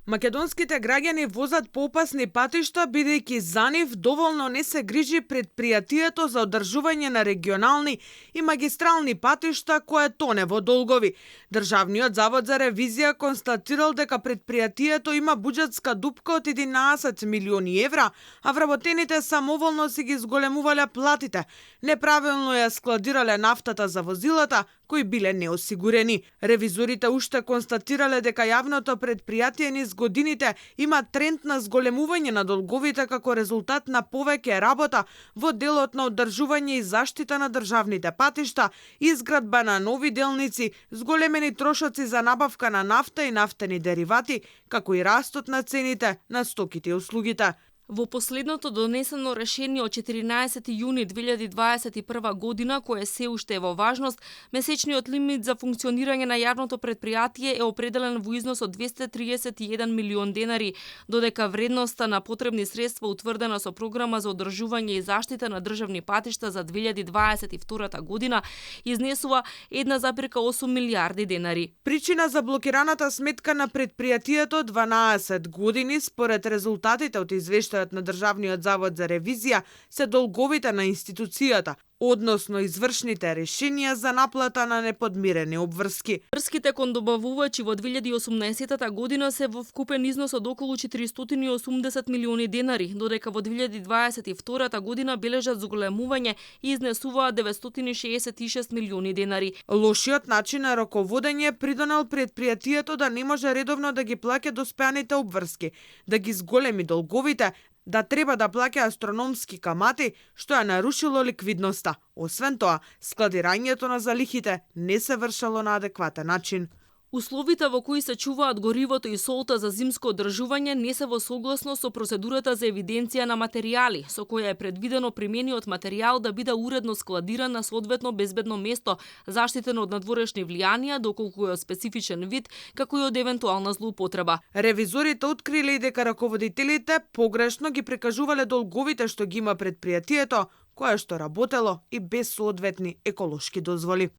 Македонските граѓани возат по опасни патишта бидејќи за нив доволно не се грижи предпријатието за одржување на регионални и магистрални патишта кое тоне во долгови. Државниот завод за ревизија констатирал дека предпријатието има буџетска дупка од 11 милиони евра, а вработените самоволно си ги зголемувале платите, неправилно ја складирале нафтата за возилата, кои биле неосигурени. Ревизорите уште констатирале дека јавното предпријатие низ годините има тренд на зголемување на долговите како резултат на повеќе работа во делот на одржување и заштита на државните патишта, изградба на нови делници, зголемени трошоци за набавка на нафта и нафтени деривати, како и растот на цените на стоките и услугите. Во последното донесено решение од 14 јуни 2021 година, кое се уште е во важност, месечниот лимит за функционирање на јавното предпријатие е определен во износ од 231 милион денари, додека вредноста на потребни средства утврдена со програма за одржување и заштита на државни патишта за 2022 година изнесува 1,8 милиарди денари. Причина за блокираната сметка на предпријатието 12 години според резултатите од извештајот на Државниот завод за ревизија се долговите на институцијата, односно извршните решенија за наплата на неподмирени обврски. Врските кон добавувачи во 2018 година се во вкупен износ од околу 480 милиони денари, додека во 2022 година бележат зголемување и изнесуваат 966 милиони денари. Лошиот начин на раководење придонел предпријатието да не може редовно да ги плаќа доспеаните обврски, да ги зголеми долговите, да треба да плаќа астрономски камати, што ја нарушило ликвидноста. Освен тоа, складирањето на залихите не се вршело на адекватен начин. Условите во кои се чуваат горивото и солта за зимско одржување не се во согласност со процедурата за евиденција на материјали, со која е предвидено примениот материјал да биде уредно складиран на соодветно безбедно место, заштитен од надворешни влијанија, доколку е од специфичен вид, како и од евентуална злоупотреба. Ревизорите откриле и дека раководителите погрешно ги прикажувале долговите што ги има предпријатието, кое што работело и без соодветни еколошки дозволи.